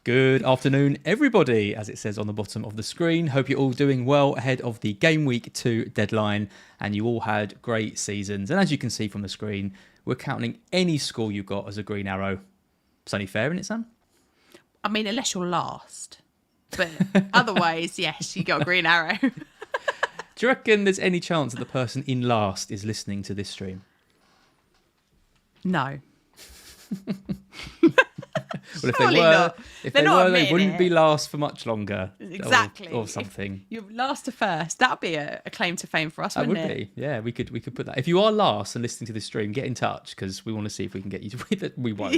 Good afternoon, everybody, as it says on the bottom of the screen. Hope you're all doing well ahead of the Game Week 2 deadline and you all had great seasons. And as you can see from the screen, we're counting any score you got as a green arrow. It's only fair, isn't it, Sam? I mean, unless you're last. But otherwise, yes, you got a green arrow. Do you reckon there's any chance that the person in last is listening to this stream? No. Well, if Surely they were, not. if They're they not were, they admitting wouldn't it. be last for much longer. Exactly. Or something. You're last to first. That'd be a claim to fame for us, That wouldn't would it? be. Yeah, we could put that. If you are last and listening to this stream, get in touch because we want to see if we can get you to with it. We won't.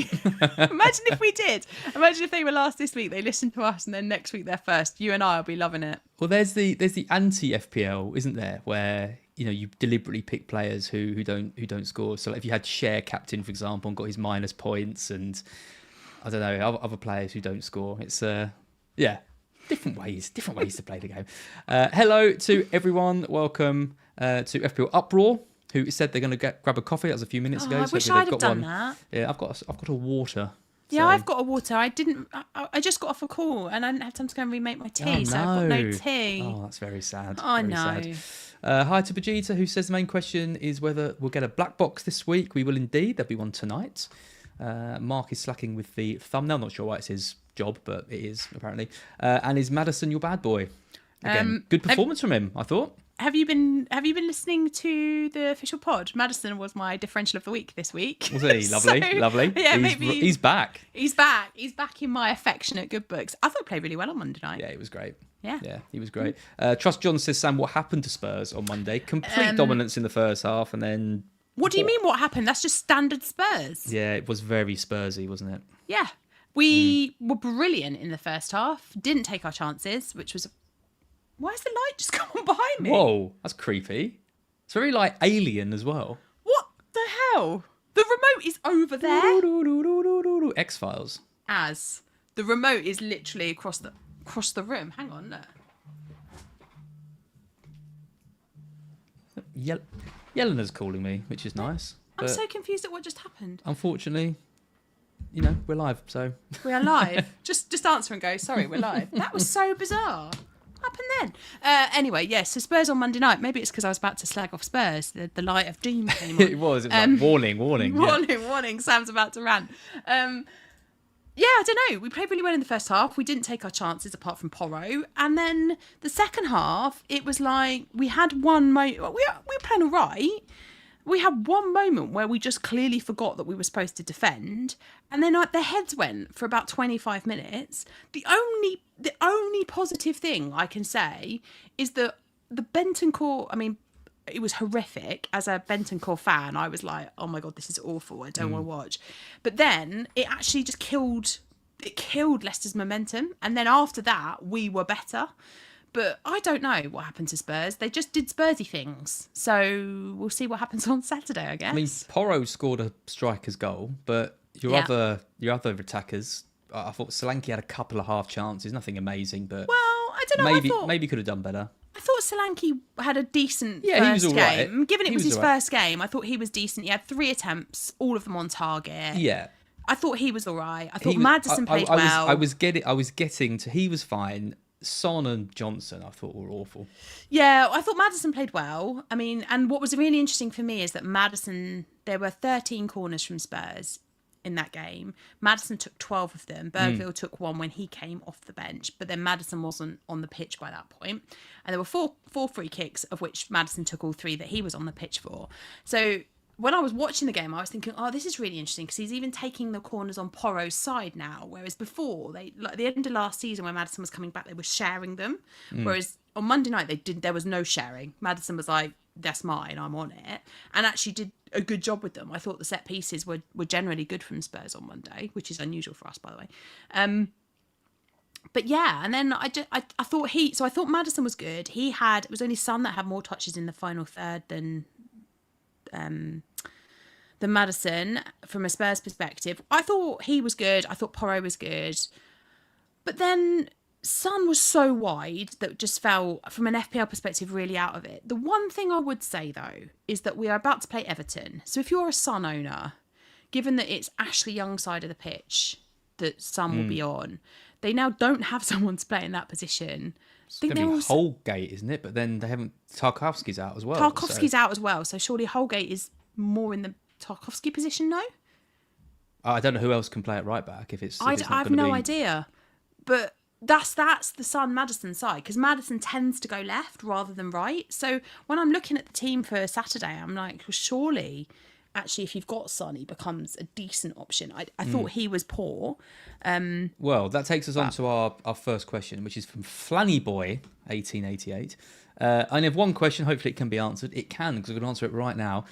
Imagine if we did. Imagine if they were last this week, they listened to us, and then next week they're first. You and I will be loving it. Well, there's the anti FPL, isn't there, where you deliberately pick players who don't score. So like if you had Share captain, for example, and got his minus points, and I don't know other players who don't score. It's different ways to play the game. Hello to everyone. Welcome to FPL Uproar, who said they're going to grab a coffee. That was a few minutes ago. I So wish hopefully I'd they've have got done one. that. Yeah, I've got a water. Yeah, So- I've got a water. I just got off a call and I didn't have time to go and remake my tea, so I've got no tea. Oh, that's very sad. I Very know. sad. Hi to Vegeta, who says the main question is whether we'll get a black box this week. We will indeed. There'll be one tonight. Mark is slacking with the thumbnail. Not sure why it's his job, but it is apparently. And is Madison your bad boy? Again, good performance from him, I thought. Have you been listening to the official pod? Madison was my differential of the week this week. Was he? Lovely, So, lovely. Yeah, He's back. He's back. He's back in my affectionate good books. I thought he played really well on Monday night. Yeah, it was great. Yeah. Yeah, he was great. Trust John says, Sam, what happened to Spurs on Monday? Complete dominance in the first half and then... What do you mean what happened? That's just standard Spurs. Yeah, it was very Spursy, wasn't it? Yeah. We were brilliant in the first half. Didn't take our chances, which was... Why has the light just come on behind me? Whoa, that's creepy. It's very like Alien as well. What the hell? The remote is over there. X-Files. As the remote is literally across the room. Hang on, look. Yelena's calling me, which is nice. I'm But so confused at what just happened. unfortunately, we're live, so... We are live. just answer and go, sorry, we're live. That was so bizarre. What happened then? Anyway, yes, so Spurs on Monday night. Maybe it's because I was about to slag off Spurs. The light of doom came on. It was like, warning. Warning, Sam's about to rant. Yeah, I don't know. We played really well in the first half. We didn't take our chances apart from Porro. And then the second half, it was like we had one moment. We were playing all right. We had one moment where we just clearly forgot that we were supposed to defend. And then their heads went for about 25 minutes. The only positive thing I can say is that the Bentancur, I mean, it was horrific. As a Bentancur fan, I was like, oh my God, this is awful. I don't want to watch. But then it actually just killed Leicester's momentum. And then after that, we were better. But I don't know what happened to Spurs. They just did Spursy things. So we'll see what happens on Saturday, I guess. I mean, Porro scored a striker's goal, but your other attackers, I thought Solanke had a couple of half chances, nothing amazing, but well, I don't know. maybe could have done better. I thought Solanke had a decent He was first all right. game. Given it was his all right. first game, I thought he was decent. He had 3 attempts, all of them on target. Yeah. I thought he was all right. I thought Maddison played well. I was getting to. He was fine. Son and Johnson, I thought were awful. Yeah, I thought Maddison played well. I mean, and what was really interesting for me is that Maddison, there were 13 corners from Spurs in that game. Maddison took 12 of them. Gabriel took 1 when he came off the bench, but then Maddison wasn't on the pitch by that point. And there were four free kicks, of which Maddison took all 3 that he was on the pitch for. So when I was watching the game, I was thinking, oh, this is really interesting because he's even taking the corners on Porro's side now, whereas before, at the end of last season when Maddison was coming back, they were sharing them. Whereas on Monday night, there was no sharing. Maddison was like, that's mine, I'm on it, and actually did a good job with them. I thought the set pieces were generally good from Spurs on Monday, which is unusual for us, by the way. But yeah, and then I thought Maddison was good. It was only Son that had more touches in the final third than Maddison from a Spurs perspective. I thought he was good. I thought Porro was good. But then Son was so wide that just fell, from an FPL perspective, really out of it. The one thing I would say, though, is that we are about to play Everton. So if you're a Son owner, given that it's Ashley Young's side of the pitch, that Son will be on. They now don't have someone to play in that position. It's going to be Holgate, isn't it? But then they haven't. Tarkowski's out as well. Tarkowski's out as well. So surely Holgate is more in the Tarkowski position, no? I don't know who else can play at right back if it's. I have no idea. But that's the Son Maddison side, because Maddison tends to go left rather than right. So when I'm looking at the team for Saturday, I'm like, well, surely, actually, if you've got Son, he becomes a decent option. I thought he was poor. Well, that takes us on to our first question, which is from Flanny Boy 1888. I only have one question. Hopefully it can be answered. It can, because I'm going to answer it right now.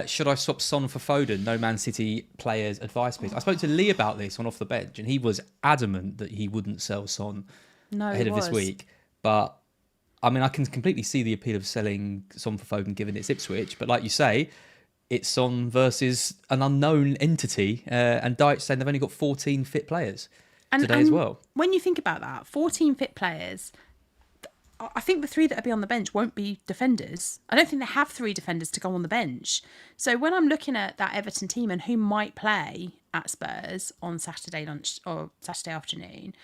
Should I swap Son for Foden? No Man City players' advice, please. I spoke to Lee about this on Off the Bench, and he was adamant that he wouldn't sell Son ahead of this week. But, I mean, I can completely see the appeal of selling Son for Foden given it's Ipswich. But like you say, it's Son versus an unknown entity. And Dyche saying they've only got 14 fit players today as well. When you think about that, 14 fit players... I think the 3 that will be on the bench won't be defenders. I don't think they have 3 defenders to go on the bench. So when I'm looking at that Everton team and who might play at Spurs on Saturday lunch or Saturday afternoon,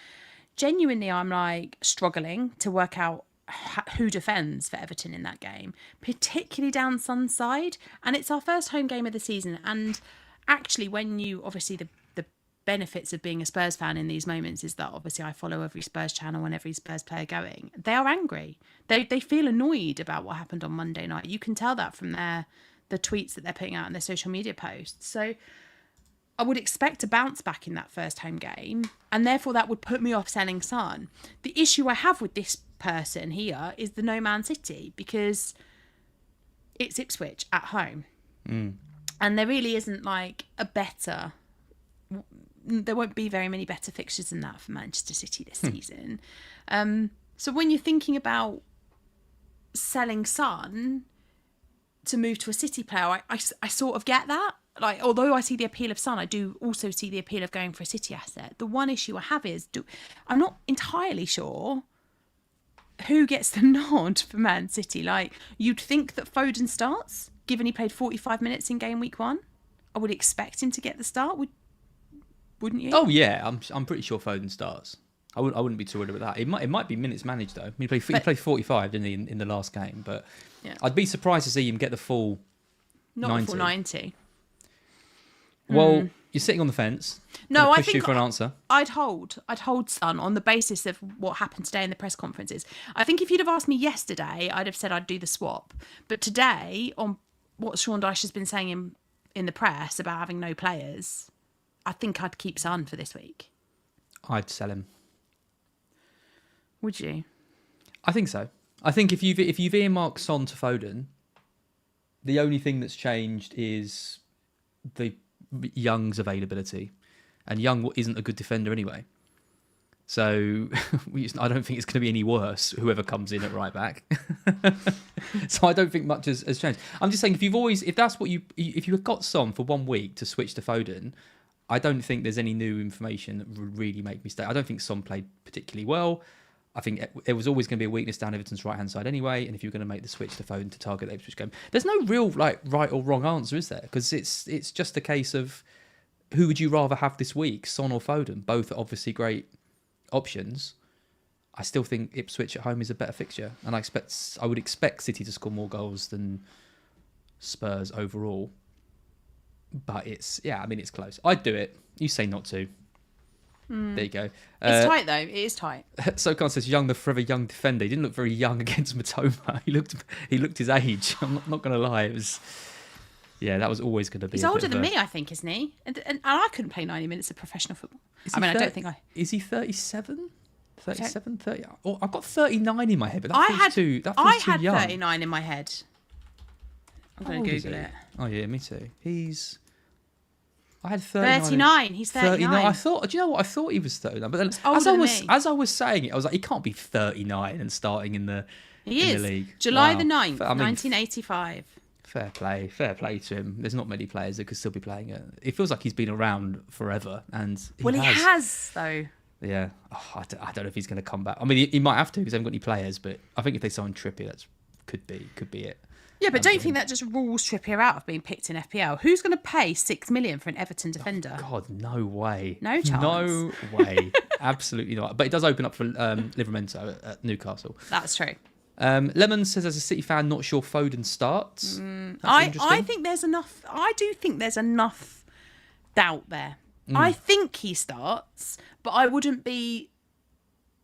genuinely I'm like struggling to work out who defends for Everton in that game, particularly down Son's side. And it's our first home game of the season. And actually, when you obviously the benefits of being a Spurs fan in these moments is that obviously I follow every Spurs channel and every Spurs player going. They are angry. They feel annoyed about what happened on Monday night. You can tell that from the tweets that they're putting out in their social media posts. So I would expect a bounce back in that first home game, and therefore that would put me off selling Son. The issue I have with this person here is the no Man City, because it's Ipswich at home. And there really isn't like a better... There won't be very many better fixtures than that for Manchester City this season. So when you're thinking about selling Son to move to a City player, I sort of get that. Like, although I see the appeal of Son, I do also see the appeal of going for a City asset. The one issue I have is I'm not entirely sure who gets the nod for Man City. Like, you'd think that Foden starts, given he played 45 minutes in game week 1. I would expect him to get the start. Wouldn't you? Oh yeah, I'm pretty sure Foden starts. I wouldn't be too worried about that. It might be minutes managed though. I mean, he played 45, didn't he, in the last game? But yeah. I'd be surprised to see him get the full 90. Not the full 90. Well, you're sitting on the fence. No, I think you for an answer. I'd hold Son on the basis of what happened today in the press conferences. I think if you'd have asked me yesterday, I'd have said I'd do the swap. But today, on what Sean Dyche has been saying in the press about having no players, I think I'd keep Son for this week. I'd sell him. Would you? I think so. I think if you've earmarked Son to Foden, the only thing that's changed is the Young's availability, and Young isn't a good defender anyway. So I don't think it's going to be any worse, whoever comes in at right back. So I don't think much has changed. I'm just saying, if you've got Son for 1 week to switch to Foden, I don't think there's any new information that would really make me stay. I don't think Son played particularly well. I think it was always going to be a weakness down Everton's right-hand side anyway, and if you're going to make the switch to Foden to target the Ipswich game, there's no real right or wrong answer, is there? Because it's just a case of who would you rather have this week, Son or Foden? Both are obviously great options. I still think Ipswich at home is a better fixture, and I would expect City to score more goals than Spurs overall. But it's close. I'd do it. You say not to. There you go. It's tight though. It is tight. Sokan says Young, the forever young defender. He didn't look very young against Matoma. He looked his age. I'm not going to lie. It was, that was always going to be. He's older than me, I think, isn't he? And I couldn't play 90 minutes of professional football. I don't think I. Is he 37? 37, 30? Oh, I've got 39 in my head, but I had too young. 39 in my head. I'm going to Google it. Oh yeah, me too. I had 39. 39. He's 39. I thought, do you know what? I thought he was 39. But then as I was saying it, I was like, he can't be 39 and starting in the league. July the 9th, 1985. Fair play to him. There's not many players that could still be playing it. It feels like he's been around forever, and he has though. Yeah, I don't know if he's going to come back. I mean, he might have to because they haven't got any players. But I think if they sign Trippier, that could be it. Yeah, but don't you think that just rules Trippier out of being picked in FPL? Who's going to pay 6 million for an Everton defender? Oh, God, no way. No chance. No way. Absolutely not. But it does open up for Livramento at Newcastle. That's true. Lemon says, as a City fan, not sure Foden starts. I think there's enough. I do think there's enough doubt there. I think he starts, but I wouldn't be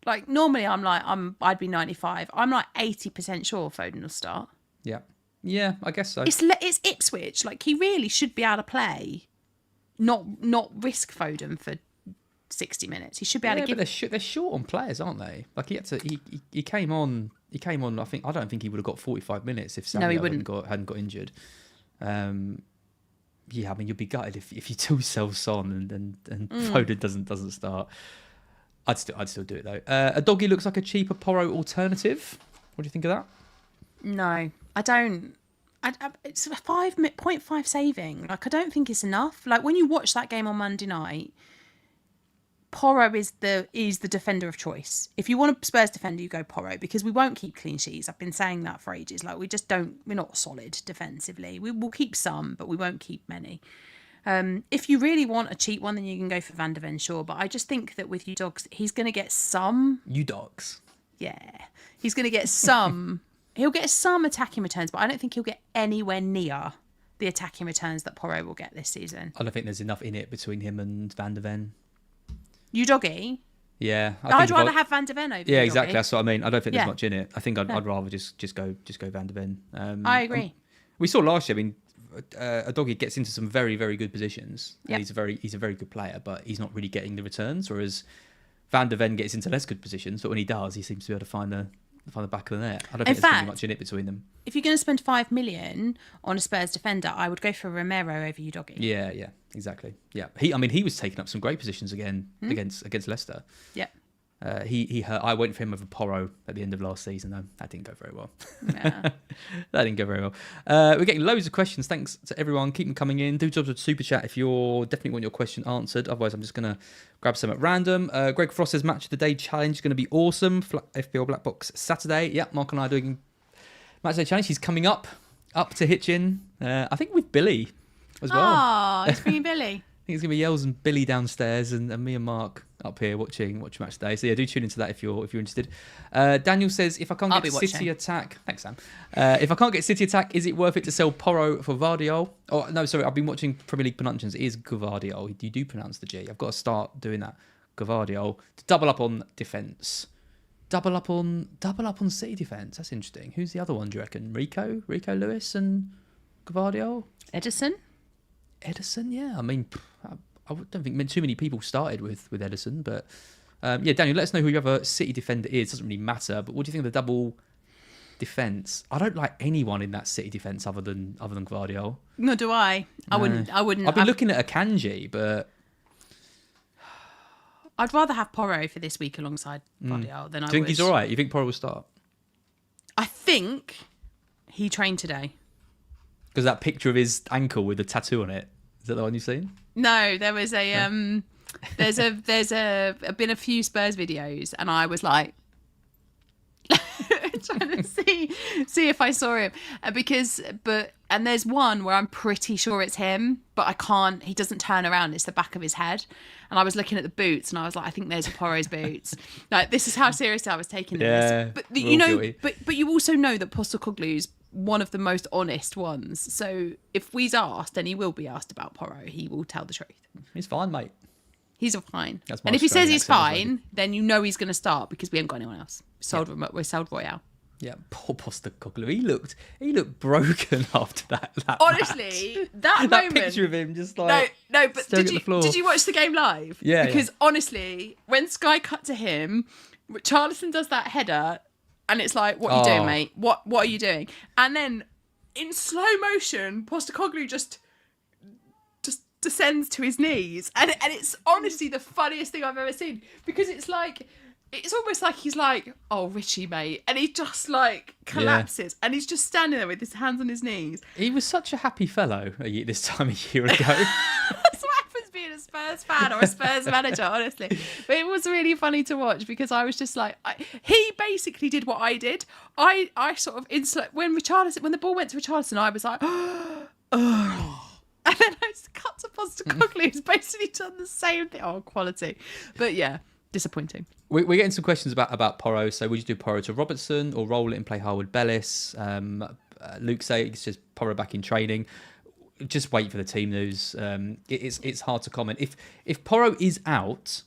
like, normally I'd be 95. I'm like 80% sure Foden will start. Yeah. Yeah, I guess so. It's Ipswich. Like, he really should be able to play, not risk Foden for 60 minutes. He should be able to give. But they're short on players, aren't they? Like, he came on. I don't think he would have got 45 minutes if Samuel hadn't got injured. Yeah, I mean, you'd be gutted if you do sell Son and Foden doesn't start. I'd still do it though. A doggy looks like a cheaper Porro alternative. What do you think of that? No, I don't. It's a 5.5 saving. Like, I don't think it's enough. Like, when you watch that game on Monday night, Porro is the defender of choice. If you want a Spurs defender, you go Porro, because we won't keep clean sheets. I've been saying that for ages. Like, we're not solid defensively. We will keep some, but we won't keep many. If you really want a cheap one, then you can go for Van der Ven, sure. But I just think that with you dogs, he's going to get some. You dogs. Yeah, he's going to get some. He'll get some attacking returns, but I don't think he'll get anywhere near the attacking returns that Porro will get this season. I don't think there's enough in it between him and Van der Ven. You doggy? Yeah, I'd rather have Van der Ven over. Yeah, exactly. That's what I mean. I don't think there's much in it. I think I'd rather just go Van der Ven. I agree. We saw last year. I mean, a doggy gets into some very, very good positions. Yep. He's a very good player, but he's not really getting the returns. Whereas Van der Ven gets into less good positions, but when he does, he seems to be able to find the back of the net. I don't think there's really much in it between them. If you're going to spend 5 million on a Spurs defender, I would go for Romero over you, doggy. Yeah, exactly. Yeah, he was taking up some great positions again against Leicester. Yep. He hurt. I went for him with a Porro at the end of last season, though. That didn't go very well. Yeah. That didn't go very well. We're getting loads of questions. Thanks to everyone. Keep them coming in. Do jobs with Super Chat if you definitely want your question answered. Otherwise, I'm just going to grab some at random. Greg Frost says, Match of the Day challenge is going to be awesome. FPL Black Box Saturday. Yep, Mark and I are doing Match of the Day challenge. He's coming up to Hitchin. I think with Billy as well. Oh, he's bringing Billy. I think it's going to be Yells and Billy downstairs and me and Mark up here watching Match Day. So yeah, do tune into that if you're interested. Daniel says, if I can't get City attack, thanks Sam. If I can't get City attack, is it worth it to sell Porro for Gvardiol? Oh no, sorry, I've been watching Premier League pronunciations. It is Gvardiol. You do pronounce the G. I've got to start doing that. Gvardiol to double up on defence. Double up on City defence. That's interesting. Who's the other one? Do you reckon? Rico Lewis and Gvardiol? Edison, yeah. I mean, I don't think too many people started with Edison, but yeah, Daniel, let us know who your other City defender is. Doesn't really matter. But what do you think of the double defence? I don't like anyone in that City defence other than Gvardiol. Nor do I. I wouldn't. I've been looking at Akanji, but I'd rather have Porro for this week alongside Gvardiol than I would. Do you think he's all right? You think Porro will start? I think he trained today. Because that picture of his ankle with the tattoo on it, is that the one you've seen? No, there was a there's been a few Spurs videos, and I was like trying to see if I saw him and there's one where I'm pretty sure it's him, but I can't. He doesn't turn around. It's the back of his head, and I was looking at the boots, and I was like, I think those are Porro's boots. Like, this is how seriously I was taking this. But you know, but you also know that Postecoglou's one of the most honest ones. So if we's asked, and he will be asked about Porro, he will tell the truth. He's fine, mate. He's fine. And if he says he's fine, then you know he's going to start, because we haven't got anyone else. We're sold Royale. Yeah, poor Postecoglou. He looked broken after that. Honestly, that moment, picture of him just like no. But did you watch the game live? Yeah. Because honestly, when Sky cut to him, Charlison does that header, and it's like, what are you doing, mate? What are you doing? And then in slow motion, Postecoglou just descends to his knees, and it's honestly the funniest thing I've ever seen, because it's almost like he's like, oh, Richie, mate, and he just like collapses, and he's just standing there with his hands on his knees. He was such a happy fellow this time a year ago. That's what happens being a Spurs fan or a Spurs manager, honestly. But it was really funny to watch because I was just like, he basically did what I did. I sort of when the ball went to Richarlison, I was like, oh. And then I just cut to Postecoglou, who's basically done the same thing. Oh, quality. But yeah, disappointing. We're getting some questions about Porro. So would you do Porro to Robertson or roll it and play Harwood-Bellis? Luke saying it's just Porro back in training. Just wait for the team news. It's hard to comment. If Porro is out,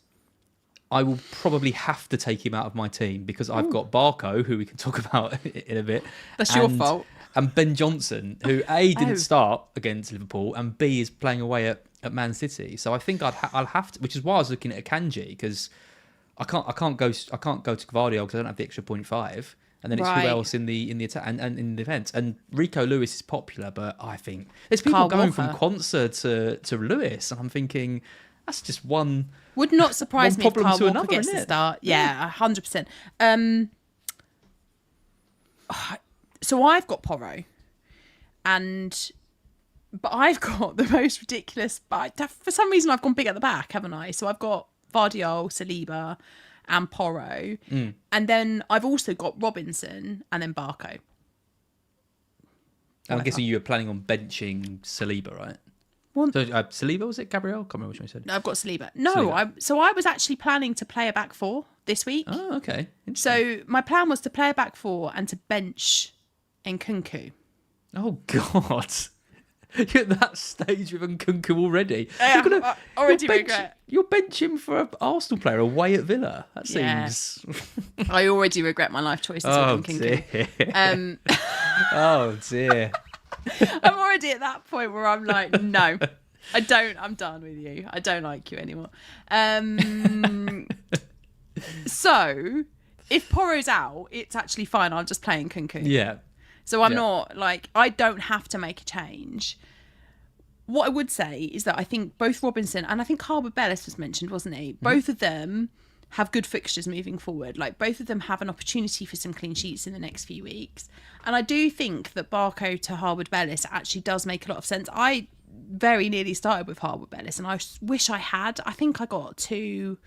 I will probably have to take him out of my team because I've got Barco, who we can talk about in a bit. That's your fault. And Ben Johnson, who A, didn't start against Liverpool, and B, is playing away at Man City. So I think I'll have to, which is why I was looking at Akanji, because I can't go to Gvardiol because I don't have the extra 0.5, and then it's who else in the attack and in the defence. And Rico Lewis is popular, but I think there's people going from Quansah to Lewis, and I'm thinking that's just one. Would not surprise me if Carl Walker another, gets the start. Yeah, 100%. So I've got Porro, but I've got the most ridiculous. But for some reason, I've gone big at the back, haven't I? So I've got Gvardiol, Saliba, and Porro, and then I've also got Robinson and then Barco. I'm guessing you were planning on benching Saliba, right? Well, so Saliba, was it Gabriel? I can't remember which one you said. No, I've got Saliba. No, I was actually planning to play a back four this week. Oh, okay. So my plan was to play a back four and to bench Nkunku. Oh God. You're at that stage with Nkunku already. I already regret. You're benching for an Arsenal player away at Villa. That seems... Yeah. I already regret my life choices with Nkunku. Oh, dear. I'm already at that point where I'm like, no, I don't. I'm done with you. I don't like you anymore. So, if Porro's out, it's actually fine. I'm just playing Nkunku. Yeah. So I'm not like, I don't have to make a change. What I would say is that I think both Robinson and I think Harwood-Bellis was mentioned, wasn't he? Both of them have good fixtures moving forward. Like both of them have an opportunity for some clean sheets in the next few weeks. And I do think that Barco to Harwood-Bellis actually does make a lot of sense. I very nearly started with Harwood-Bellis and I wish I had. I think I got too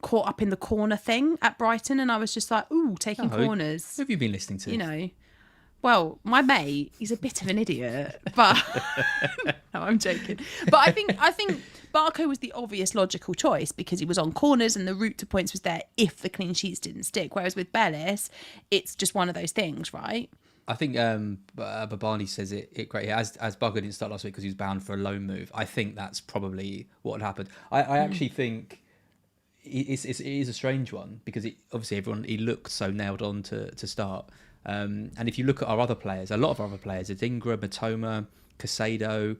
caught up in the corner thing at Brighton and I was just like, ooh, taking corners. Who have you been listening to? You know. Well, my mate, he's a bit of an idiot, but no, I'm joking. But I think Barco was the obvious logical choice because he was on corners and the route to points was there if the clean sheets didn't stick. Whereas with Bellis, it's just one of those things, right? I think Babani says it great. As Barco didn't start last week because he was bound for a loan move. I think that's probably what happened. I actually think it is a strange one because obviously he looked so nailed on to start. And if you look at our other players, a lot of our other players, it's Ingram, Matoma, Casado,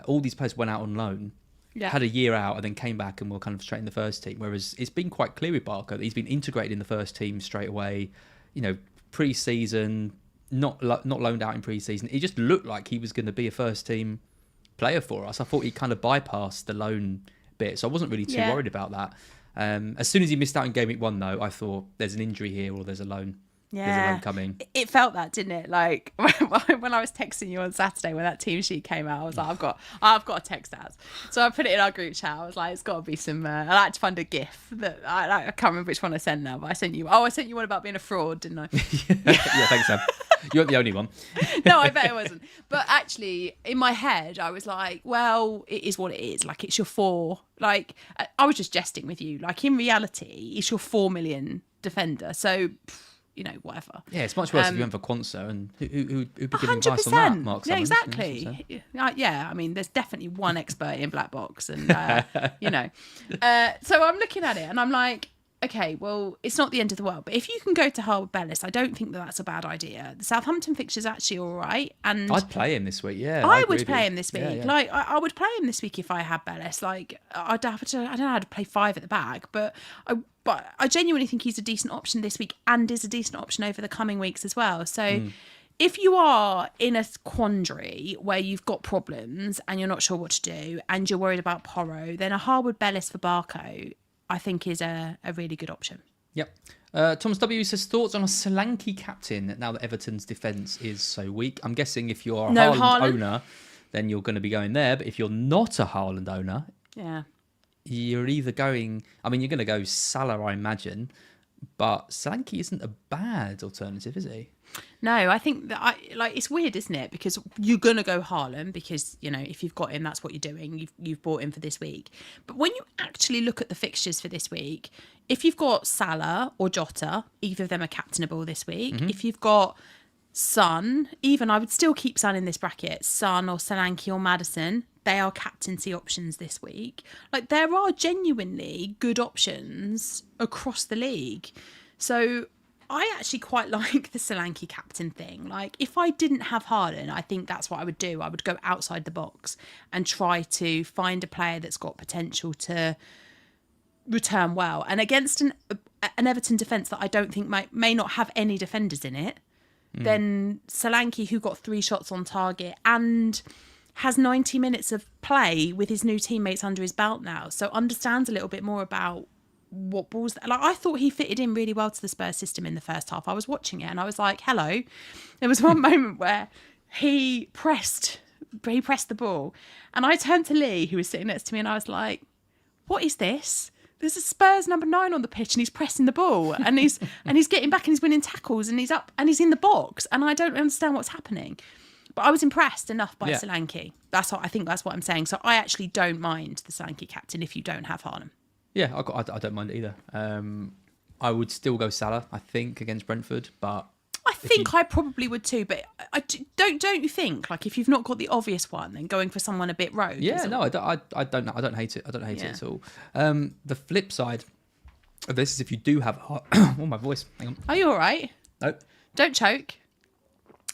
all these players went out on loan, had a year out and then came back and were kind of straight in the first team. Whereas it's been quite clear with Barco that he's been integrated in the first team straight away, pre-season, not loaned out in pre-season. It just looked like he was going to be a first team player for us. I thought he kind of bypassed the loan bit, so I wasn't really too worried about that. As soon as he missed out in game week 1 though, I thought there's an injury here or there's a loan. Yeah, it felt that, didn't it? Like when I was texting you on Saturday when that team sheet came out, I was like, I've got a text ads. So I put it in our group chat. I was like, it's got to be some. I like to find a GIF that I can't remember which one I sent now, but I sent you. Oh, I sent you one about being a fraud, didn't I? Yeah, thanks, Sam. You weren't the only one. No, I bet it wasn't. But actually, in my head, I was like, well, it is what it is. Like it's your 4. Like I was just jesting with you. Like in reality, it's your 4 million defender. So. Whatever. Yeah, it's much worse if you went for Quansah and who'd be giving advice on that, Mark? Yeah, exactly. Yeah, I mean, there's definitely one expert in Black Box and, So I'm looking at it and I'm like, okay, well, it's not the end of the world. But if you can go to Harwood-Bellis, I don't think that's a bad idea. The Southampton fixture's actually all right. And I'd play him this week, yeah. I would play him this week. Yeah. Like, I would play him this week if I had Bellis. Like, I don't know how to play 5 at the back, but I genuinely think he's a decent option this week and is a decent option over the coming weeks as well. So if you are in a quandary where you've got problems and you're not sure what to do and you're worried about Porro, then a Harwood-Bellis for Barco, I think is a really good option. Yep. Thomas W says, thoughts on a Solanke captain now that Everton's defence is so weak? I'm guessing if you're a Haaland owner, then you're going to be going there. But if you're not a Haaland owner... Yeah. you're either going. I mean, you're going to go Salah, I imagine, but Solanke isn't a bad alternative, is he? No, I think that it's weird, isn't it? Because you're gonna go Haaland because if you've got him, that's what you're doing. You've bought him for this week. But when you actually look at the fixtures for this week, if you've got Salah or Jota, either of them are captainable this week. Mm-hmm. If you've got Son, even I would still keep Son in this bracket. Son or Solanke or Maddison, they are captaincy options this week. Like there are genuinely good options across the league. So I actually quite like the Solanke captain thing. Like, if I didn't have Haaland, I think that's what I would do. I would go outside the box and try to find a player that's got potential to return well. And against an Everton defence that I don't think may not have any defenders in it, then Solanke, who got 3 shots on target and has 90 minutes of play with his new teammates under his belt now, so understands a little bit more about what balls. Like, I thought he fitted in really well to the Spurs system in the first half. I was watching it and I was like, hello. There was one moment where he pressed the ball and I turned to Lee, who was sitting next to me, and I was like, what is this? There's a Spurs number 9 on the pitch and he's pressing the ball and he's getting back and he's winning tackles and he's up and he's in the box and I don't understand what's happening. But I was impressed enough by Solanke. I think that's what I'm saying. So I actually don't mind the Solanke captain if you don't have Haaland. Yeah, I don't mind it either. I would still go Salah, I think, against Brentford, but I think I probably would too. But don't you think, like, if you've not got the obvious one, then going for someone a bit rogue? Yeah, no, I don't hate it. I don't hate it at all. The flip side of this is if you do have oh, my voice. Hang on. Are you all right? No. Don't choke.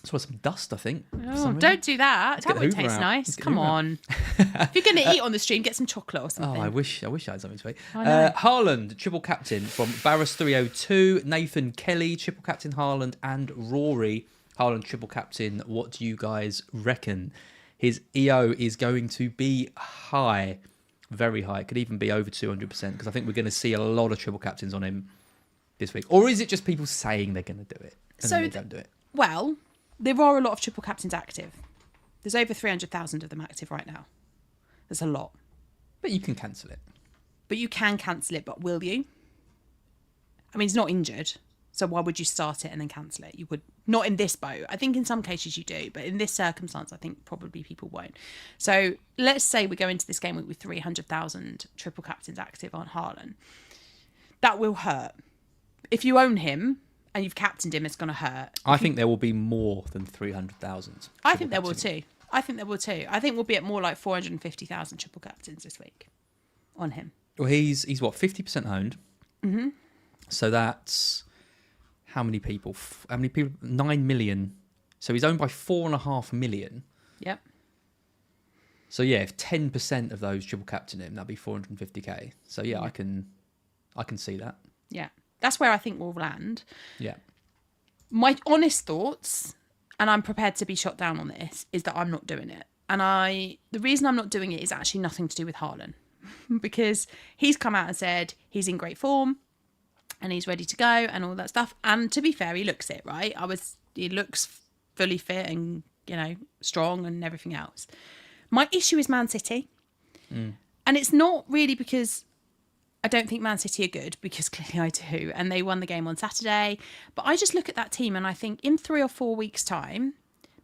It's some dust, I think. Oh, don't do that. That would taste nice. Come on. If you're going to eat on the stream, get some chocolate or something. Oh, I wish I had something to eat. Haaland, triple captain from Barris302, Nathan Kelly, triple captain Haaland, and Rory, Haaland, triple captain. What do you guys reckon? His EO is going to be high, very high. It could even be over 200% because I think we're going to see a lot of triple captains on him this week. Or is it just people saying they're going to do it and then they don't do it? Well, there are a lot of triple captains active. There's over 300,000 of them active right now. There's a lot. But you can cancel it. But will you? I mean, he's not injured. So why would you start it and then cancel it? You would not in this boat. I think in some cases you do. But in this circumstance, I think probably people won't. So let's say we go into this game week with 300,000 triple captains active on Haaland. That will hurt. If you own him and you've captained him, it's going to hurt. I think there will be more than 300,000. I think there will too. I think we'll be at more like 450,000 triple captains this week on him. Well, he's what, 50% owned? Mm-hmm. So that's how many people? 9 million. So he's owned by 4.5 million. Yep. So yeah, if 10% of those triple captain him, that'd be 450k. So yeah, I can see that. Yeah. That's where I think we'll land. Yeah. My honest thoughts, and I'm prepared to be shot down on this, is that I'm not doing it. And the reason I'm not doing it is actually nothing to do with Haaland. Because he's come out and said he's in great form and he's ready to go and all that stuff. And to be fair, he looks it, right? He looks fully fit and, strong and everything else. My issue is Man City. And it's not really because I don't think Man City are good, because clearly I do, and they won the game on Saturday. But I just look at that team and I think in 3 or 4 weeks' time,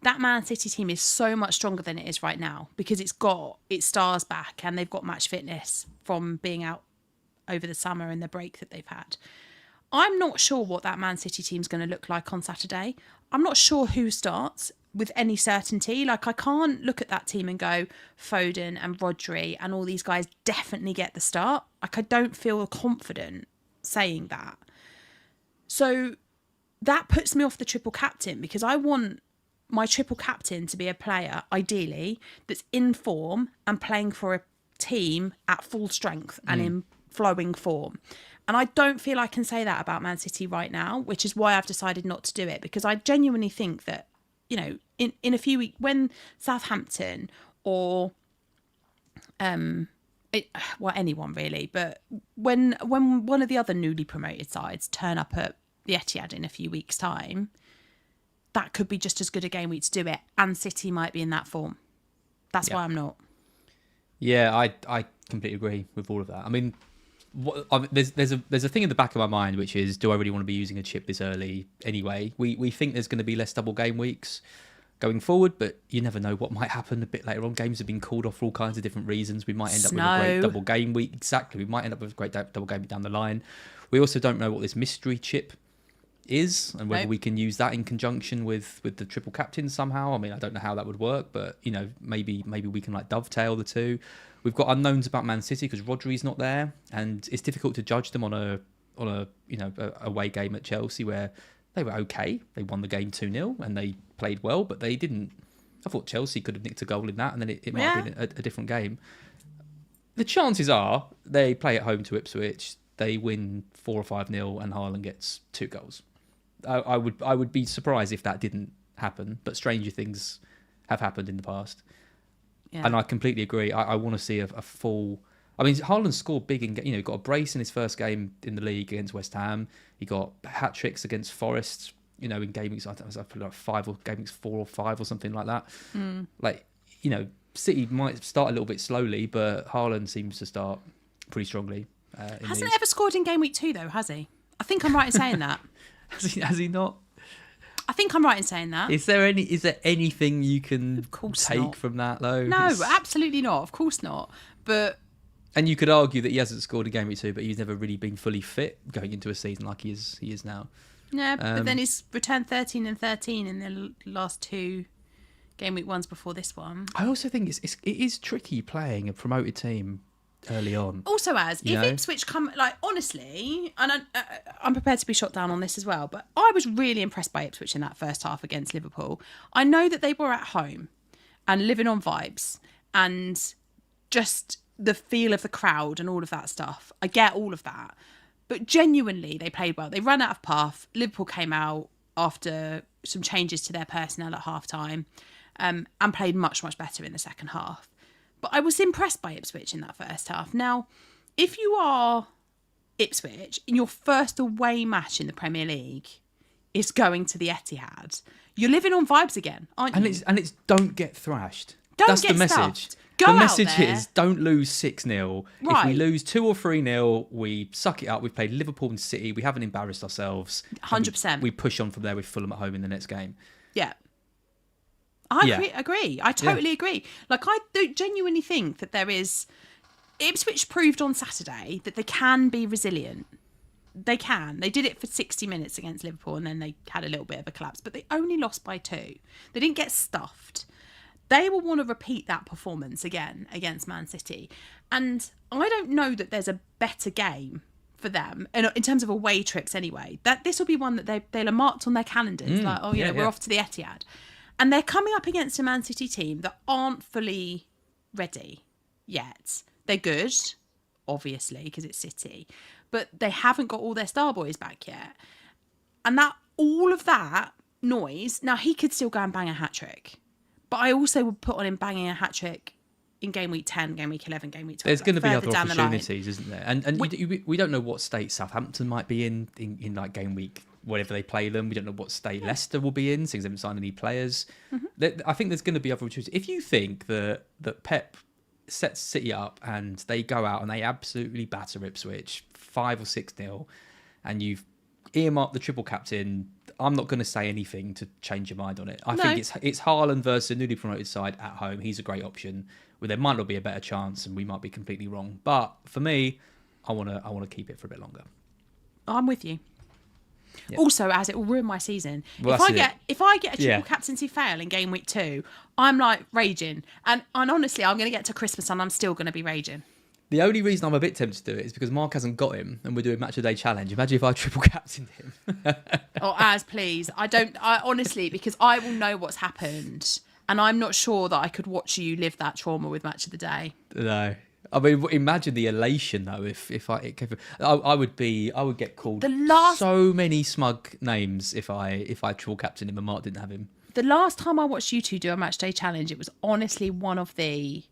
that Man City team is so much stronger than it is right now because it's got its stars back and they've got match fitness from being out over the summer and the break that they've had. I'm not sure what that Man City team's going to look like on Saturday. I'm not sure who starts with any certainty. Like, I can't look at that team and go, Foden and Rodri and all these guys definitely get the start. Like, I don't feel confident saying that. So that puts me off the triple captain because I want my triple captain to be a player, ideally, that's in form and playing for a team at full strength and in flowing form. And I don't feel I can say that about Man City right now, which is why I've decided not to do it, because I genuinely think that, in a few weeks, when Southampton or anyone really, but when one of the other newly promoted sides turn up at the Etihad in a few weeks' time, that could be just as good a game week to do it, and City might be in that form. That's why I'm not. Yeah, I completely agree with all of that. I mean, there's a thing in the back of my mind, which is, do I really want to be using a chip this early anyway? We think there's going to be less double game weeks going forward, but you never know what might happen a bit later on. Games have been called off for all kinds of different reasons. We might end up with a great double game week. Exactly. We might end up with a great double game week down the line. We also don't know what this mystery chip is and whether we can use that in conjunction with the triple captain somehow. I mean, I don't know how that would work, but maybe we can like dovetail the two. We've got unknowns about Man City because Rodri's not there, and it's difficult to judge them on a away game at Chelsea where they were okay. They won the game 2-0 and they played well, but they didn't. I thought Chelsea could have nicked a goal in that, and then it might have been a different game. The chances are they play at home to Ipswich, they win 4 or 5-0, and Haaland gets 2 goals. I would be surprised if that didn't happen, but stranger things have happened in the past. Yeah. And I completely agree. I want to see a full. I mean, Haaland scored big in, got a brace in his first game in the league against West Ham. He got hat tricks against Forest, in game weeks. I think it was like 5 or game weeks 4 or 5 or something like that. City might start a little bit slowly, but Haaland seems to start pretty strongly. Hasn't ever scored in game week 2 though, has he? I think I'm right in saying that. Has he not? I think I'm right in saying that. Is there anything you can take from that though? No, absolutely not. Of course not. And you could argue that he hasn't scored a game or two, but he's never really been fully fit going into a season like he is now. Yeah, but then he's returned 13 and 13 in the last 2 game week ones before this one. I also think it is tricky playing a promoted team early on. Also, if Ipswich come, honestly, and I'm prepared to be shot down on this as well, but I was really impressed by Ipswich in that first half against Liverpool. I know that they were at home and living on vibes and just the feel of the crowd and all of that stuff. I get all of that. But genuinely, they played well. They ran out of path. Liverpool came out after some changes to their personnel at half-time and played much, much better in the second half. But I was impressed by Ipswich in that first half. Now, if you are Ipswich, in your first away match in the Premier League is going to the Etihad, you're living on vibes again, aren't you? And it's don't get thrashed. That's the message. Stuffed. The message is don't lose 6-0. Right. If we lose 2 or 3-0, we suck it up. We've played Liverpool and City. We haven't embarrassed ourselves. 100%. We push on from there with Fulham at home in the next game. Yeah. I agree. I totally agree. I do genuinely think that there is... Ipswich proved on Saturday that they can be resilient. They can. They did it for 60 minutes against Liverpool and then they had a little bit of a collapse. But they only lost by 2. They didn't get stuffed. They will want to repeat that performance again against Man City. And I don't know that there's a better game for them, in terms of away trips anyway. That this will be one that they'll have marked on their calendars. We're off to the Etihad. And they're coming up against a Man City team that aren't fully ready yet. They're good, obviously, because it's City. But they haven't got all their star boys back yet. And all of that noise, now he could still go and bang a hat-trick. But I also would put on him banging a hat-trick in game week 10, game week 11, game week 12. There's going to be other opportunities, isn't there? And we don't know what state Southampton might be in game week, whatever they play them. We don't know what state Leicester will be in, since they haven't signed any players. Mm-hmm. I think there's going to be other opportunities. If you think that Pep sets City up and they go out and they absolutely batter Ipswich 5 or 6-0, and you've earmarked the triple captain, I'm not going to say anything to change your mind on it. I think it's Haaland versus a newly promoted side at home. He's a great option. Well, there might not be a better chance, and we might be completely wrong. But for me, I want to keep it for a bit longer. I'm with you. Yep. Also, as it will ruin my season. Well, if I get a triple captaincy fail in game week 2, I'm raging. And honestly, I'm going to get to Christmas and I'm still going to be raging. The only reason I'm a bit tempted to do it is because Mark hasn't got him and we're doing match of the day challenge. Imagine if I triple captained him. Please. I honestly, because I will know what's happened and I'm not sure that I could watch you live that trauma with match of the day. No. I mean, imagine the elation though if I would get called so many smug names if I triple captained him and Mark didn't have him. The last time I watched you two do a match day challenge, it was honestly one of the...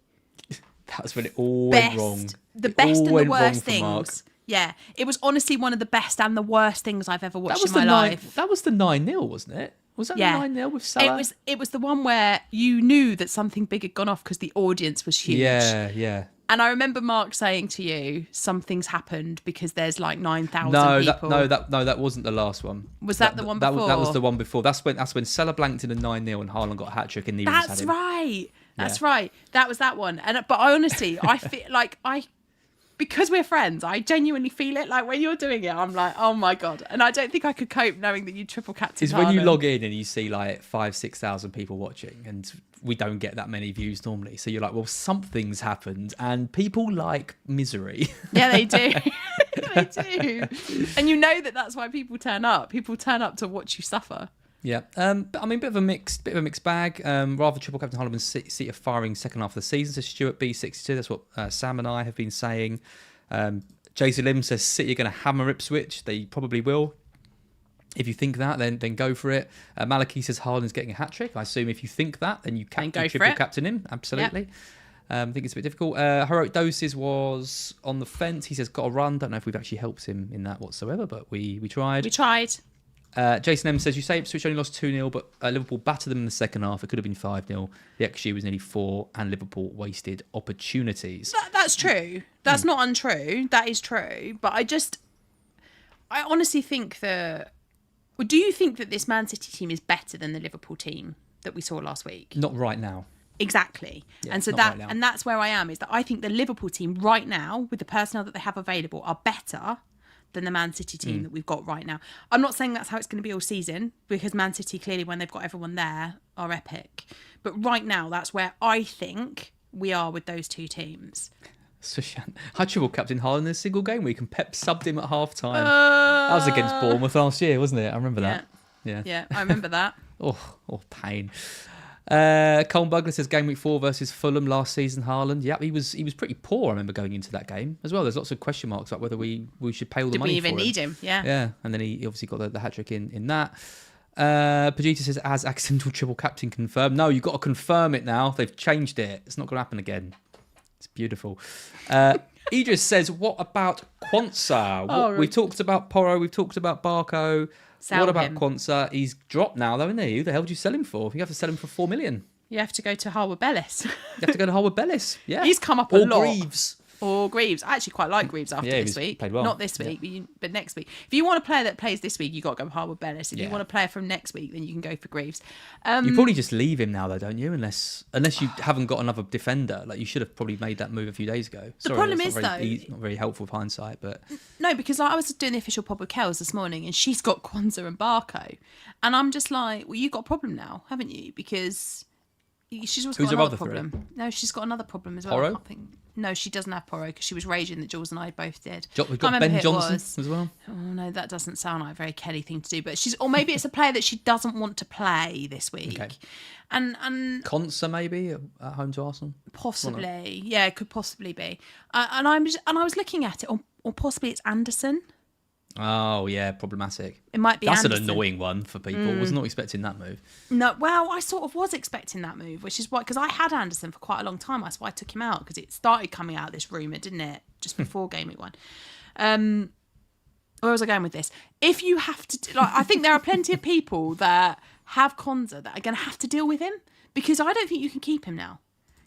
That's when it all went wrong. The best and the worst things. Yeah, it was honestly one of the best and the worst things I've ever watched in my life. That was the 9-0, wasn't it? Was that Yeah. 9-0 with Salah? It was the one where you knew that something big had gone off because the audience was huge. Yeah. And I remember Mark saying to you, something's happened because there's like 9,000 people. That wasn't the last one. Was that the one before? That was the one before. That's when Salah blanked in a 9-0 and Haaland got a hat trick and neither That's had him. right. That's right. That was that one. But I honestly, I feel like because we're friends, I genuinely feel it. Like when you're doing it, I'm like, oh my God. And I don't think I could cope knowing that you triple captain. It's when you log in and you see like 5,000-6,000 people watching, and we don't get that many views normally. So you're like, well, something's happened, and people like misery. Yeah, they do. They do. And you know that's why people turn up. People turn up to watch you suffer. Yeah, but I mean, bit of a mixed bag. Rather triple captain Haaland and City are firing second half of the season. So Stuart B62, that's what Sam and I have been saying. JC Lim says City are going to hammer Ipswich. They probably will. If you think that, then go for it. Maliki says Haaland's getting a hat trick. I assume if you think that, then you triple captain him. Absolutely. Yep. I think it's a bit difficult. Heroic Doses was on the fence. He says got a run. Don't know if we've actually helped him in that whatsoever, but we tried. We tried. Jason M says, you say Ipswich only lost 2-0, but Liverpool battered them in the second half. It could have been 5-0. The XG was nearly 4, and Liverpool wasted opportunities. That's true. That's not untrue. That is true. But I honestly think that... Well, do you think that this Man City team is better than the Liverpool team that we saw last week? Not right now. Exactly. Yeah, and so that's where I am, is that I think the Liverpool team right now, with the personnel that they have available, are better than the Man City team that we've got right now. I'm not saying that's how it's going to be all season, because Man City, clearly, when they've got everyone there, are epic. But right now, that's where I think we are with those two teams. Sushan, I triple captain Haaland in a single game week, and Pep subbed him at half time. That was against Bournemouth last year, wasn't it? I remember that. Yeah, I remember that. Oh, pain. Colin Bugler says game week 4 versus Fulham last season. Haaland, he was pretty poor. I remember going into that game as well. There's lots of question marks about whether we should pay all the money. Did we even need him? Yeah. And then he obviously got the hat trick in that. Pajita says as accidental triple captain confirmed. No, you've got to confirm it now. They've changed it. It's not going to happen again. It's beautiful. Idris says, what about Quansah? We've talked about Porro. We've talked about Barco. What about Quansah? He's dropped now, though, isn't he? Who the hell did you sell him for? You have to sell him for 4 million. You have to go to Harwood Bellis. You have to go to Harwood Bellis. Yeah, he's come up a lot. Or Greaves. I actually quite like Greaves after this week. Played well. Not this week, but next week. If you want a player that plays this week, you got to go Harwood Bellis. If you want a player from next week, then you can go for Greaves. You probably just leave him now, though, don't you? Unless you haven't got another defender. Like, you should have probably made that move a few days ago. The problem is, it's not very helpful with hindsight, but no, because I was doing the official pod with Kels this morning, and she's got Quansah and Barco, and I'm just like, well, you've got a problem now, haven't you? Because she's also got another problem. Three? No, she's got another problem as well. Porro? No, she doesn't have Porro, because she was raging that Jules and I both did. We've got Ben Johnson as well. Oh no, that doesn't sound like a very Kelly thing to do. But or maybe it's a player that she doesn't want to play this week. Okay. And Quansah maybe at home to Arsenal. Possibly, yeah, it could possibly be. And I was looking at it, or possibly it's Anderson. Oh yeah, problematic. It might be. That's Anderson. An annoying one for people. Was not expecting that move. No, well, I sort of was expecting that move, which is why, because I had Anderson for quite a long time. That's why I took him out, because it started coming out, this rumour, didn't it? Just before game week 1. Where was I going with this? If you have to, I think there are plenty of people that have Quansah that are going to have to deal with him, because I don't think you can keep him now.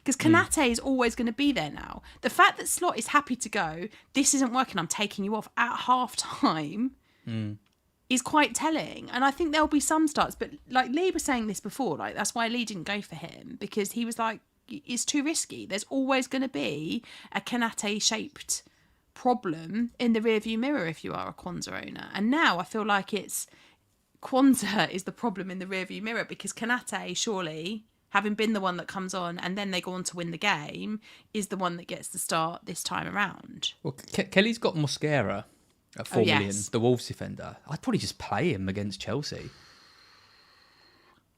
Because Kanate is always going to be there now. The fact that Slot is happy to go, this isn't working, I'm taking you off at half time, is quite telling. And I think there'll be some starts. But like Lee was saying this before, like that's why Lee didn't go for him, because he was like, it's too risky. There's always going to be a Kanate-shaped problem in the rearview mirror if you are a Quansah owner. And now I feel like it's Quansah is the problem in the rearview mirror, because Kanate, surely, having been the one that comes on and then they go on to win the game, is the one that gets the start this time around. Well, Kelly's got Mosquera at 4 million, the Wolves defender. I'd probably just play him against Chelsea.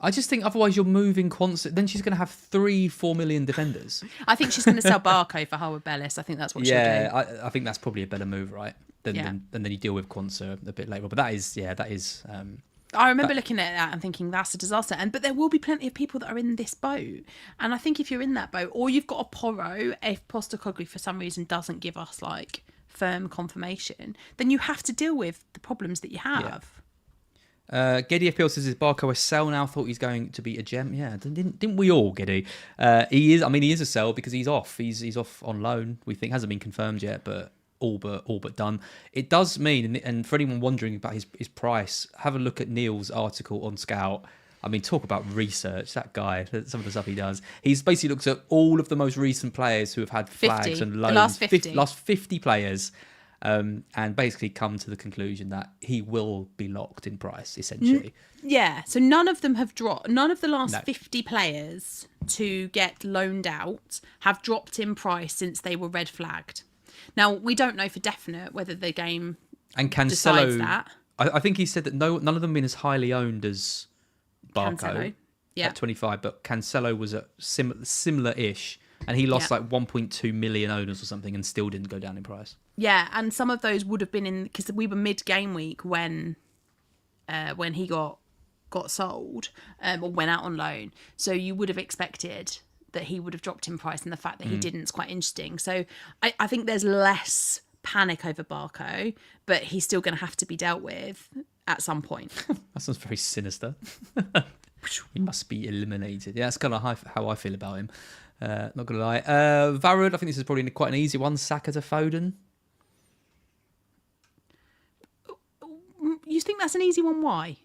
I just think otherwise you're moving Quansah. Then she's going to have 4 million defenders. I think she's going to sell Barco for Harwood Bellis. I think that's what she'll do. Yeah, I think that's probably a better move, right? Then you deal with Quansah a bit later. But that is. I remember looking at that and thinking that's a disaster. But there will be plenty of people that are in this boat. And I think if you're in that boat, or you've got a Porro, if Postecoglou for some reason doesn't give us like firm confirmation, then you have to deal with the problems that you have. Geddy FPL says, is Barco a sell now? Thought he's going to be a gem. Yeah, didn't we all, Geddy? He is. I mean, he is a sell because he's off. He's off on loan. We think hasn't been confirmed yet, but all but done. It does mean, and for anyone wondering about his price, have a look at Neil's article on Scout. I mean, talk about research. That guy, some of the stuff he does. He's basically looked at all of the most recent players who have had flags 50, and loans. the last 50. Last 50 players. And basically come to the conclusion that he will be locked in price, essentially. Yeah, so none of them have dropped. None of the last No. 50 players to get loaned out have dropped in price since they were red flagged. Now, we don't know for definite whether the game And decides Cancelo, that. I think he said that none of them have been as highly owned as Barco Cancelo, yeah. at 25, but Cancelo was at similar-ish, and he lost like 1.2 million owners or something and still didn't go down in price. Yeah, and some of those would have been in because we were mid-game week when he got sold or went out on loan. So you would have expected that he would have dropped in price, and the fact that he didn't is quite interesting. So I think there's less panic over Barco, but he's still going to have to be dealt with at some point. That sounds very sinister. He must be eliminated. Yeah, that's kind of how I feel about him. Not going to lie. Varud, I think this is probably quite an easy one. Saka to Foden. You think that's an easy one? Why?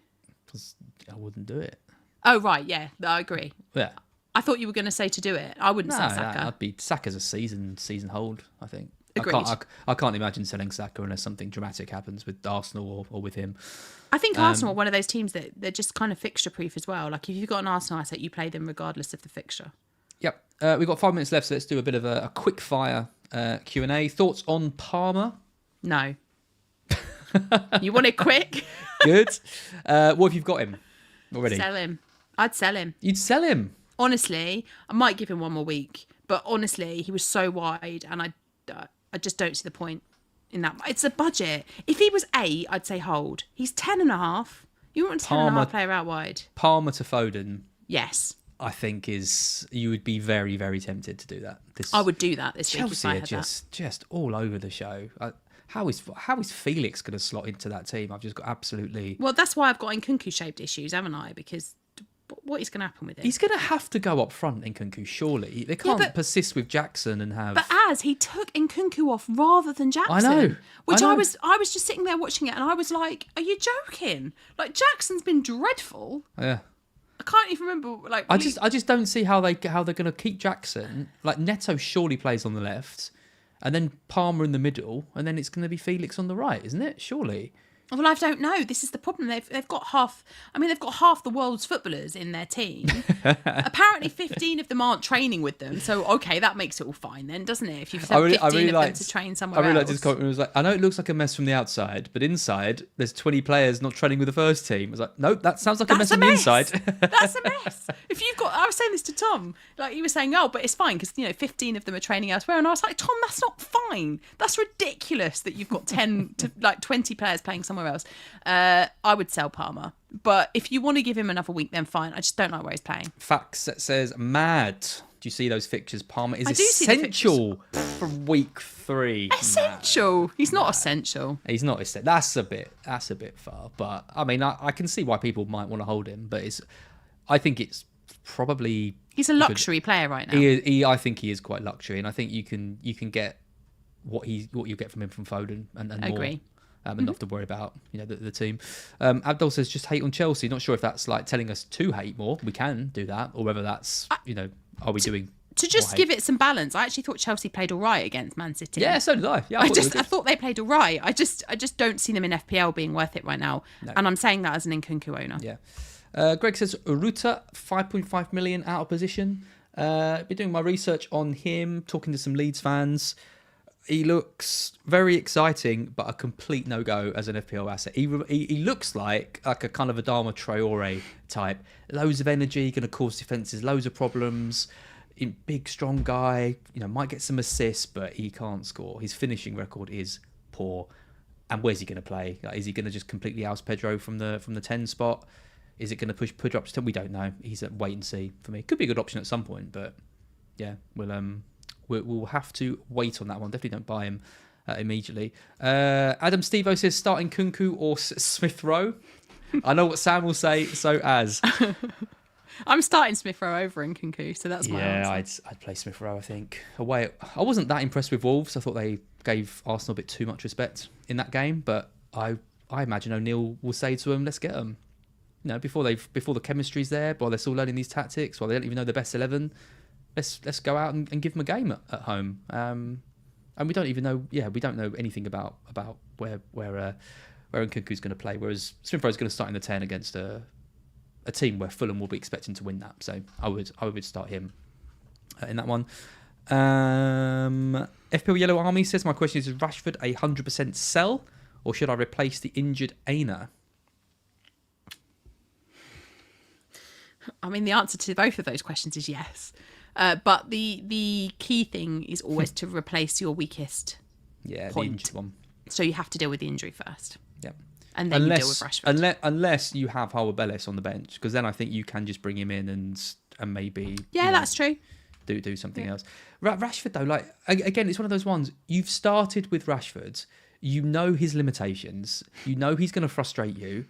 Because I wouldn't do it. Oh, right. Yeah, I agree. Yeah. I thought you were going to say to do it. I wouldn't sell Saka. No, I'd be Saka's a season hold, I think. Agreed. I can't imagine selling Saka unless something dramatic happens with Arsenal or with him. I think Arsenal are one of those teams that they're just kind of fixture proof as well. Like if you've got an Arsenal asset, you play them regardless of the fixture. Yep. We've got 5 minutes left, so let's do a bit of a quick fire Q&A. Thoughts on Palmer? No. You want it quick? Good. What if you've got him already? Sell him. I'd sell him. You'd sell him? Honestly, I might give him one more week, but honestly, he was so wide, and I just don't see the point in that. It's a budget. If he was 8, I'd say hold. He's 10.5. You want a 10.5 player out wide? Palmer to Foden. Yes. I think you would be very, very tempted to do that. I would do that this week if Chelsea I are had just all over the show. How is Felix going to slot into that team? I've just got absolutely... Well, that's why I've got Nkunku-shaped issues, haven't I? Because what is going to happen with it? He's going to have to go up front in Nkunku, surely. They can't persist with Jackson and have... But he took Nkunku off rather than Jackson. I know. I was just sitting there watching it, and I was like, are you joking? Like, Jackson's been dreadful. Yeah. I can't even remember. Like, I just don't see how they're going to keep Jackson. Like, Neto surely plays on the left, and then Palmer in the middle, and then it's going to be Felix on the right, isn't it? Surely. Well, I don't know. This is the problem. They've got half. I mean, they've got half the world's footballers in their team. Apparently, 15 of them aren't training with them. So, okay, that makes it all fine then, doesn't it? If you've sent 15 of them to train somewhere else. I really liked his comment. It was like, I know it looks like a mess from the outside, but inside there's 20 players not training with the first team. I was like, nope, that sounds like a mess from the inside. That's a mess. If you've got, I was saying this to Tom. Like he was saying, oh, but it's fine because 15 of them are training elsewhere, and I was like, Tom, that's not fine. That's ridiculous that you've got 10 to 20 players playing somewhere else. I would sell Palmer, but if you want to give him another week, then fine. I just don't like where he's playing. Facts that says mad. Do you see those fixtures? Palmer is I do essential for week 3. Essential. Mad. He's not essential. He's not essential. That's a bit far. But I mean, I can see why people might want to hold him. But I think it's probably he's a luxury player right now. I think he is quite luxury, and I think you can get what you get from him from Foden and more. Agree. And not have to worry about the team. Abdul says just hate on Chelsea. Not sure if that's like telling us to hate more. We can do that, or whether that's are we doing to just give it some balance? I actually thought Chelsea played all right against Man City. Yeah, so did I. Yeah, I thought they played all right. I just don't see them in FPL being worth it right now. No. And I'm saying that as an Nkunku owner. Yeah. Greg says Ruta 5.5 million out of position. Been doing my research on him, talking to some Leeds fans. He looks very exciting, but a complete no-go as an FPL asset. He looks like a kind of Adama Traore type. Loads of energy, going to cause defences, loads of problems. Big, strong guy, might get some assists, but he can't score. His finishing record is poor. And where's he going to play? Like, is he going to just completely oust Pedro from the 10 spot? Is it going to push Pedro up to 10? We don't know. He's a wait and see for me. Could be a good option at some point, but yeah, we'll have to wait on that one. Definitely don't buy him immediately. Adam Stevo says starting Kunku or Smith Rowe. I know what Sam will say, so as. I'm starting Smith Rowe over Nkunku, so that's my answer. I'd play Smith Rowe, I think. Away, I wasn't that impressed with Wolves. I thought they gave Arsenal a bit too much respect in that game, but I imagine O'Neill will say to them, let's get them. You know, before the chemistry's there, while they're still learning these tactics, while they don't even know the best 11, let's go out and give them a game at home. And we don't even know. Yeah, we don't know anything about where Nkunku's going to play. Whereas Smith Rowe's going to start in the 10 against a team where Fulham will be expecting to win that. So I would start him in that one. FPL Yellow Army says, my question is Rashford a 100% sell, or should I replace the injured Aina? I mean, the answer to both of those questions is yes. But the key thing is always to replace your weakest point. The injured one. So you have to deal with the injury first. Yeah. And then you deal with Rashford. Unless you have Howard-Bellis on the bench, because then I think you can just bring him in and maybe... Yeah, that's true. Do something else. Rashford, though, like, again, it's one of those ones, you've started with Rashford, you know his limitations, you know he's going to frustrate you.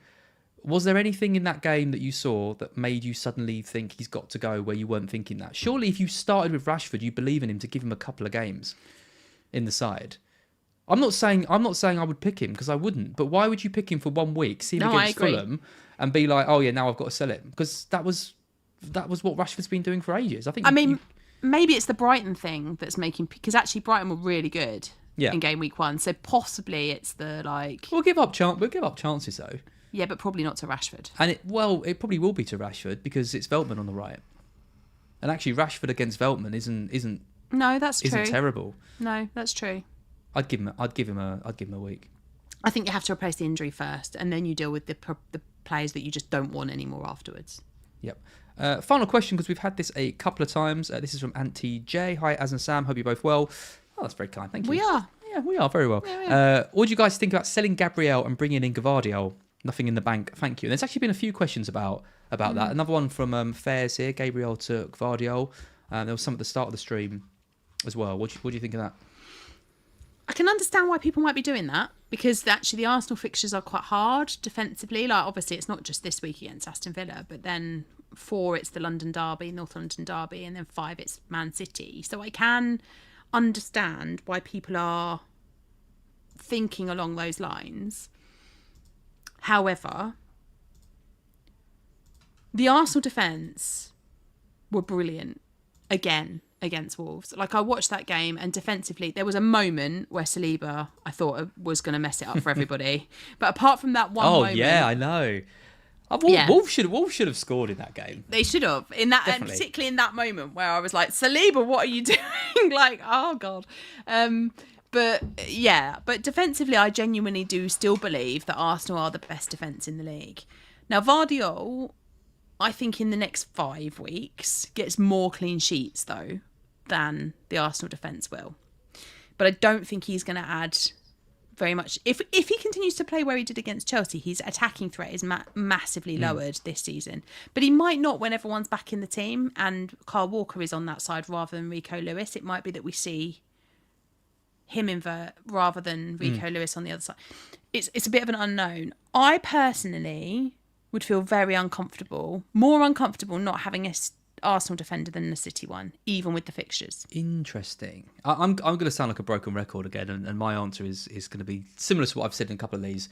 Was there anything in that game that you saw that made you suddenly think he's got to go where you weren't thinking that? Surely if you started with Rashford, you believe in him to give him a couple of games in the side. I'm not saying I would pick him, because I wouldn't. But why would you pick him for 1 week, see him against Fulham, and be like, oh yeah, now I've got to sell him? Because that was what Rashford's been doing for ages. Maybe it's the Brighton thing that's making, because actually Brighton were really good in game week 1. So possibly it's the like. We'll give up chances though. Yeah, but probably not to Rashford. And it probably will be to Rashford, because it's Veltman on the right. And actually, Rashford against Veltman isn't. No, that's true. Isn't terrible. No, that's true. I'd give him a week. I think you have to replace the injury first, and then you deal with the players that you just don't want anymore afterwards. Yep. Final question, because we've had this a couple of times. This is from Auntie J. Hi, Az and Sam. Hope you're both well. Oh, that's very kind. Thank you. We are. Yeah, we are very well. Yeah. What do you guys think about selling Gabriel and bringing in Gvardiol? Nothing in the bank. Thank you. And there's actually been a few questions about that. Another one from Fairs here. Gabriel to Gvardiol. There was some at the start of the stream as well. What do you think of that? I can understand why people might be doing that, because actually the Arsenal fixtures are quite hard defensively. Like, obviously it's not just this week against Aston Villa, but then 4 it's the London Derby, North London Derby, and then 5 it's Man City. So I can understand why people are thinking along those lines. However, the Arsenal defence were brilliant again against Wolves. Like, I watched that game, and defensively there was a moment where Saliba, I thought, was going to mess it up for everybody. But apart from that one moment... Oh, yeah, I know. Wolves should have scored in that game. They should have. And particularly in that moment where I was like, Saliba, what are you doing? Like, oh, God. But defensively, I genuinely do still believe that Arsenal are the best defence in the league. Now, Gvardiol, I think in the next 5 weeks, gets more clean sheets, though, than the Arsenal defence will. But I don't think he's going to add very much. If he continues to play where he did against Chelsea, his attacking threat is massively lowered this season. But he might not when everyone's back in the team and Kyle Walker is on that side rather than Rico Lewis. It might be that we see him invert rather than Rico Lewis on the other side. It's a bit of an unknown. I personally would feel very more uncomfortable not having a Arsenal defender than the City one, even with the fixtures. Interesting. I'm going to sound like a broken record again, and my answer is going to be similar to what I've said in a couple of these.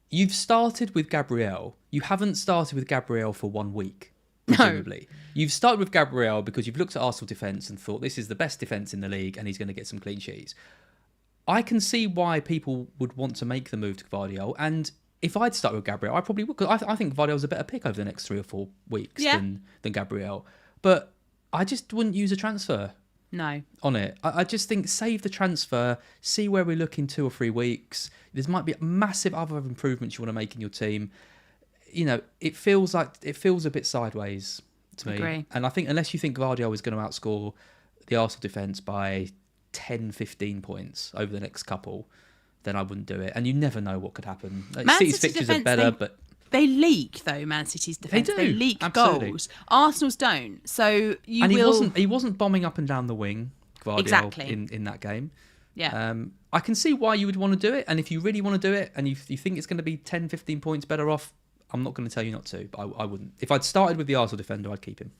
You've started with Gabriel. You haven't started with Gabriel for 1 week, presumably. No. You've started with Gabriel because you've looked at Arsenal defence and thought this is the best defence in the league and he's going to get some clean sheets. I can see why people would want to make the move to Gvardiol, and if I'd start with Gabriel, I probably would, because I think Gvardiol's a better pick over the next 3 or 4 weeks than Gabriel. But I just wouldn't use a transfer. No. On it. I just think save the transfer, see where we look in 2 or 3 weeks. There might be massive other improvements you want to make in your team. You know, it feels a bit sideways to me. Agree. And I think unless you think Gvardiol is going to outscore the Arsenal defence by 10, 15 points over the next couple, then I wouldn't do it. And you never know what could happen. City's fixtures are better, but... They leak, though, Man City's defence. They leak absolutely. Goals. Arsenal's don't. So he wasn't bombing up and down the wing, Gvardiol, in that game. Yeah. I can see why you would want to do it. And if you really want to do it and you think it's going to be 10, 15 points better off, I'm not going to tell you not to, but I wouldn't. If I'd started with the Arsenal defender, I'd keep him.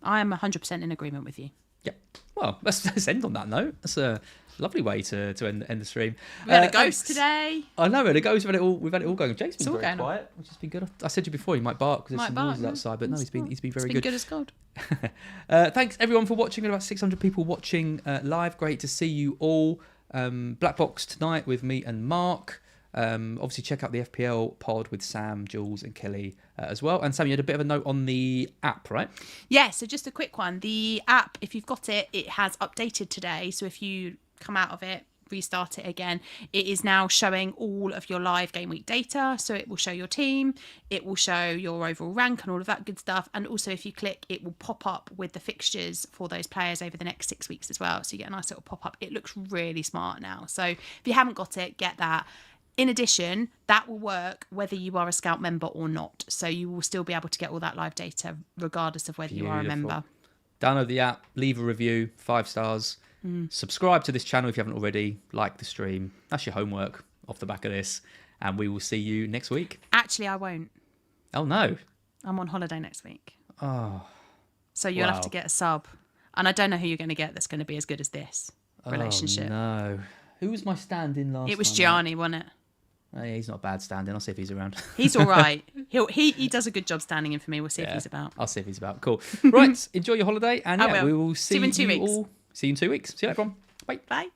I am 100% in agreement with you. Yeah. Well, let's end on that note. That's a lovely way to end the stream. We had a ghost today. I know, we had a ghost. We've had it all going. Jake's been all very going quiet, which has been good. I said to you before, he might bark because there's some noises outside, but no, he's been very good. Good as gold. Thanks everyone for watching. We've got about 600 people watching live. Great to see you all. Black Box tonight with me and Mark. Obviously check out the FPL pod with Sam, Jules and Kelly as well. And Sam, you had a bit of a note on the app, right? Yeah, so just a quick one. The app, if you've got it, it has updated today. So if you come out of it, restart it again, it is now showing all of your live game week data. So it will show your team, it will show your overall rank and all of that good stuff. And also if you click, it will pop up with the fixtures for those players over the next 6 weeks as well. So you get a nice little pop up. It looks really smart now. So if you haven't got it, get that. In addition, that will work whether you are a Scout member or not. So you will still be able to get all that live data regardless of whether you are a member. Download the app, leave a review, 5 stars. Subscribe to this channel if you haven't already. Like the stream. That's your homework off the back of this. And we will see you next week. Actually, I won't. Oh, no. I'm on holiday next week. Oh. So you'll have to get a sub. And I don't know who you're going to get that's going to be as good as this relationship. No. Who was my stand-in last time? It was Gianni, wasn't it? Oh, yeah, he's not a bad stand-in. I'll see if he's around. He's all right. He does a good job standing in for me. We'll see if he's about. I'll see if he's about. Cool. Right. Enjoy your holiday. And I will. we will see you 2 weeks. all. See you in 2 weeks. See you later, everyone. Bye. Bye.